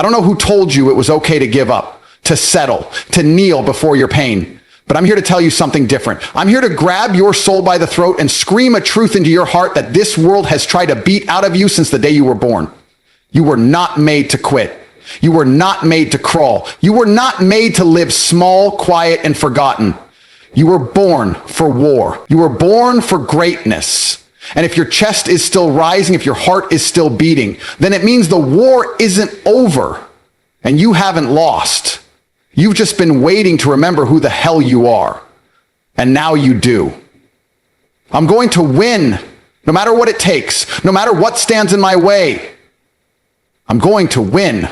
I don't know who told you it was okay to give up, to settle, to kneel before your pain. But I'm here to tell you something different. I'm here to grab your soul by the throat and scream a truth into your heart that this world has tried to beat out of you since the day you were born. You were not made to quit. You were not made to crawl. You were not made to live small, quiet, and forgotten. You were born for war. You were born for greatness. And if your chest is still rising, if your heart is still beating, then it means the war isn't over and you haven't lost. You've just been waiting to remember who the hell you are. And now you do. I'm going to win, no matter what it takes, no matter what stands in my way. I'm going to win.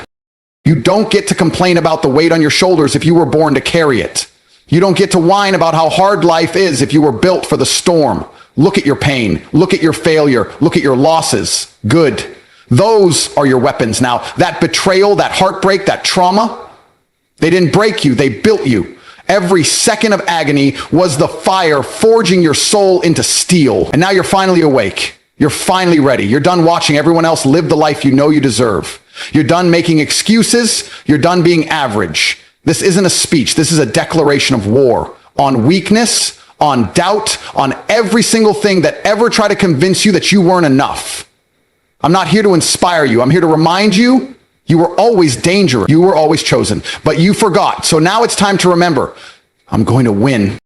You don't get to complain about the weight on your shoulders if you were born to carry it. You don't get to whine about how hard life is if you were built for the storm. Look at your pain. Look at your failure. Look at your losses. Good. Those are your weapons now. That betrayal, that heartbreak, that trauma, they didn't break you, they built you. Every second of agony was the fire forging your soul into steel. And now you're finally awake. You're finally ready. You're done watching everyone else live the life you know you deserve. You're done making excuses. You're done being average. This isn't a speech. This is a declaration of war on weakness, on doubt, on every single thing that ever tried to convince you that you weren't enough. I'm not here to inspire you. I'm here to remind you you were always dangerous. You were always chosen, but you forgot. So now it's time to remember, I'm going to win.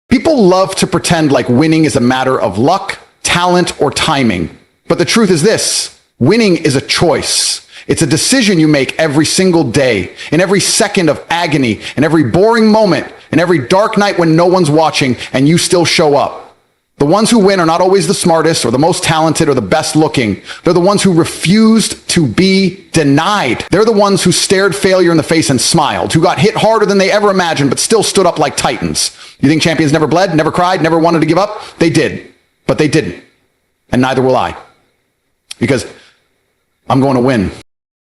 People love to pretend like winning is a matter of luck, talent, or timing. But the truth is this, winning is a choice. It's a decision you make every single day, in every second of agony, in every boring moment, in every dark night when no one's watching and you still show up. The ones who win are not always the smartest or the most talented or the best looking. They're the ones who refused to be denied. They're the ones who stared failure in the face and smiled, who got hit harder than they ever imagined, but still stood up like titans. You think champions never bled, never cried, never wanted to give up? They did, but they didn't. And neither will I. Because I'm going to win.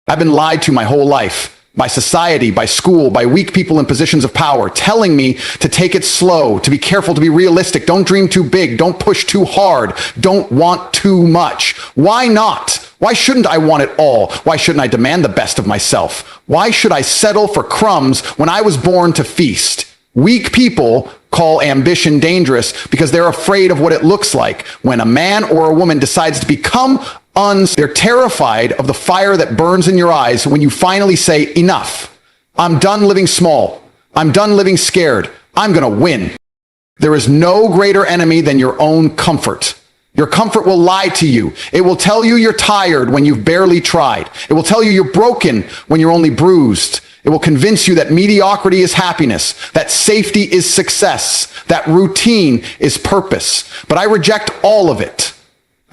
I've been lied to my whole life. By society, by school, by weak people in positions of power, telling me to take it slow, to be careful, to be realistic, don't dream too big, don't push too hard, don't want too much. Why not? Why shouldn't I want it all? Why shouldn't I demand the best of myself? Why should I settle for crumbs when I was born to feast? Weak people call ambition dangerous because they're afraid of what it looks like when a man or a woman decides to become they're terrified of the fire that burns in your eyes when you finally say, enough. I'm done living small. I'm done living scared. I'm going to win. There is no greater enemy than your own comfort. Your comfort will lie to you. It will tell you you're tired when you've barely tried. It will tell you you're broken when you're only bruised. It will convince you that mediocrity is happiness, that safety is success, that routine is purpose. But I reject all of it.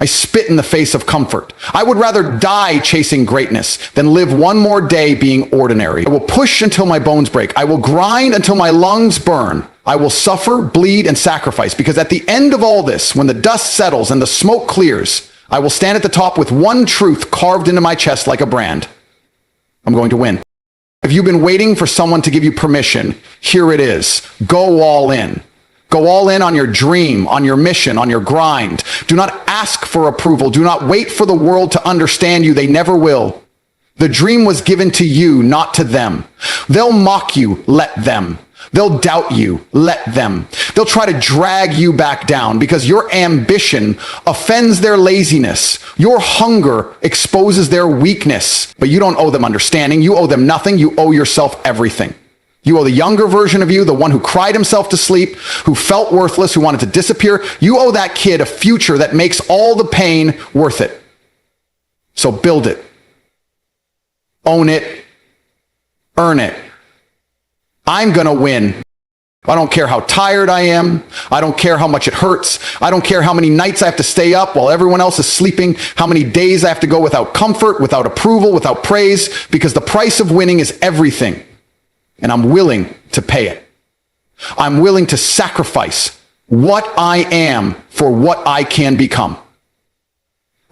I spit in the face of comfort. I would rather die chasing greatness than live one more day being ordinary. I will push until my bones break. I will grind until my lungs burn. I will suffer, bleed, and sacrifice, because at the end of all this, when the dust settles and the smoke clears, I will stand at the top with one truth carved into my chest like a brand. I'm going to win. If you've been waiting for someone to give you permission, here it is. Go all in. Go all in on your dream, on your mission, on your grind. Do not ask for approval. Do not wait for the world to understand you. They never will. The dream was given to you, not to them. They'll mock you. Let them. They'll doubt you. Let them. They'll try to drag you back down because your ambition offends their laziness. Your hunger exposes their weakness. But you don't owe them understanding. You owe them nothing. You owe yourself everything. You owe the younger version of you, the one who cried himself to sleep, who felt worthless, who wanted to disappear. You owe that kid a future that makes all the pain worth it. So build it. Own it. Earn it. I'm going to win. I don't care how tired I am. I don't care how much it hurts. I don't care how many nights I have to stay up while everyone else is sleeping, how many days I have to go without comfort, without approval, without praise, because the price of winning is everything. And I'm willing to pay it. I'm willing to sacrifice what I am for what I can become.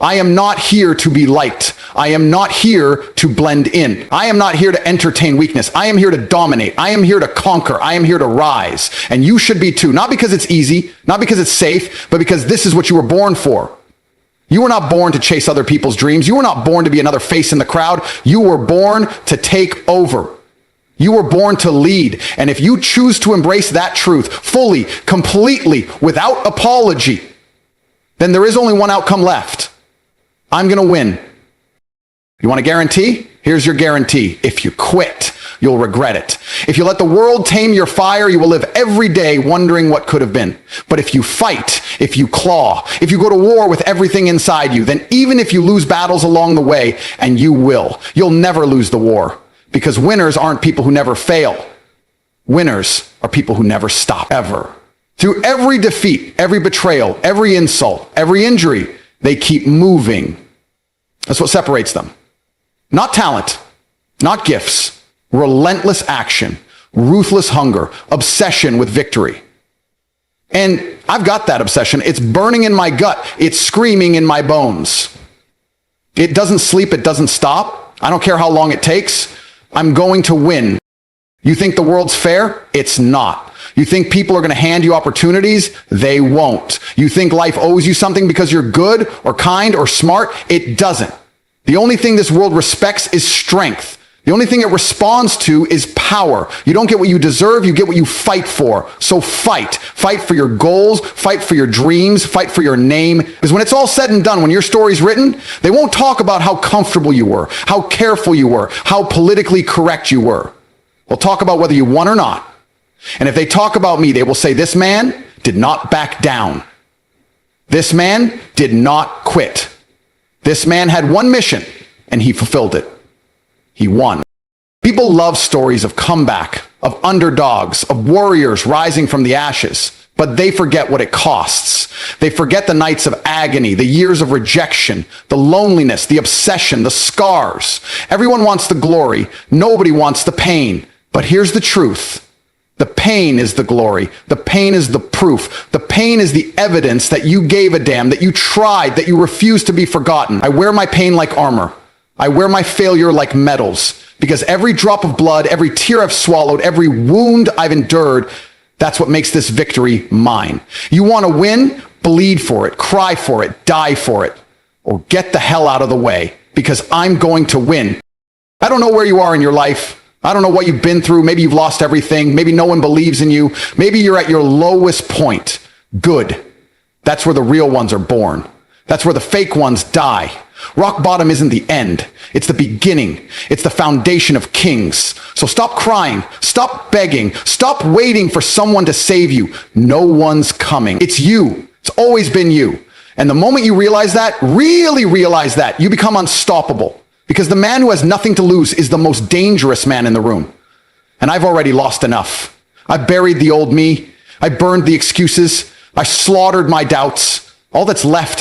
I am not here to be liked. I am not here to blend in. I am not here to entertain weakness. I am here to dominate. I am here to conquer. I am here to rise. And you should be too. Not because it's easy, not because it's safe, but because this is what you were born for. You were not born to chase other people's dreams. You were not born to be another face in the crowd. You were born to take over. You were born to lead. And if you choose to embrace that truth fully, completely, without apology, then there is only one outcome left. I'm going to win. You want a guarantee? Here's your guarantee. If you quit, you'll regret it. If you let the world tame your fire, you will live every day wondering what could have been. But if you fight, if you claw, if you go to war with everything inside you, then even if you lose battles along the way, and you will, you'll never lose the war. Because winners aren't people who never fail. Winners are people who never stop, ever. Through every defeat, every betrayal, every insult, every injury, they keep moving. That's what separates them. Not talent, not gifts, relentless action, ruthless hunger, obsession with victory. And I've got that obsession. It's burning in my gut. It's screaming in my bones. It doesn't sleep. It doesn't stop. I don't care how long it takes. I'm going to win. You think the world's fair? It's not. You think people are going to hand you opportunities? They won't. You think life owes you something because you're good or kind or smart? It doesn't. The only thing this world respects is strength. The only thing it responds to is power. You don't get what you deserve, you get what you fight for. So fight. Fight for your goals, fight for your dreams, fight for your name. Because when it's all said and done, when your story's written, they won't talk about how comfortable you were, how careful you were, how politically correct you were. They'll talk about whether you won or not. And if they talk about me, they will say, this man did not back down. This man did not quit. This man had one mission, and he fulfilled it. He won. People love stories of comeback, of underdogs, of warriors rising from the ashes, but they forget what it costs. They forget the nights of agony, the years of rejection, the loneliness, the obsession, the scars. Everyone wants the glory. Nobody wants the pain. But here's the truth. The pain is the glory. The pain is the proof. The pain is the evidence that you gave a damn, that you tried, that you refused to be forgotten. I wear my pain like armor. I wear my failure like medals, because every drop of blood, every tear I've swallowed, every wound I've endured, that's what makes this victory mine. You want to win? Bleed for it, cry for it, die for it, or get the hell out of the way, because I'm going to win. I don't know where you are in your life. I don't know what you've been through. Maybe you've lost everything. Maybe no one believes in you. Maybe you're at your lowest point. Good. That's where the real ones are born. That's where the fake ones die. Rock bottom isn't the end. It's the beginning. It's the foundation of kings. So stop crying. Stop begging. Stop waiting for someone to save you. No one's coming. It's you. It's always been you. And the moment you realize that, really realize that, you become unstoppable. Because the man who has nothing to lose is the most dangerous man in the room. And I've already lost enough. I buried the old me. I burned the excuses. I slaughtered my doubts. All that's left is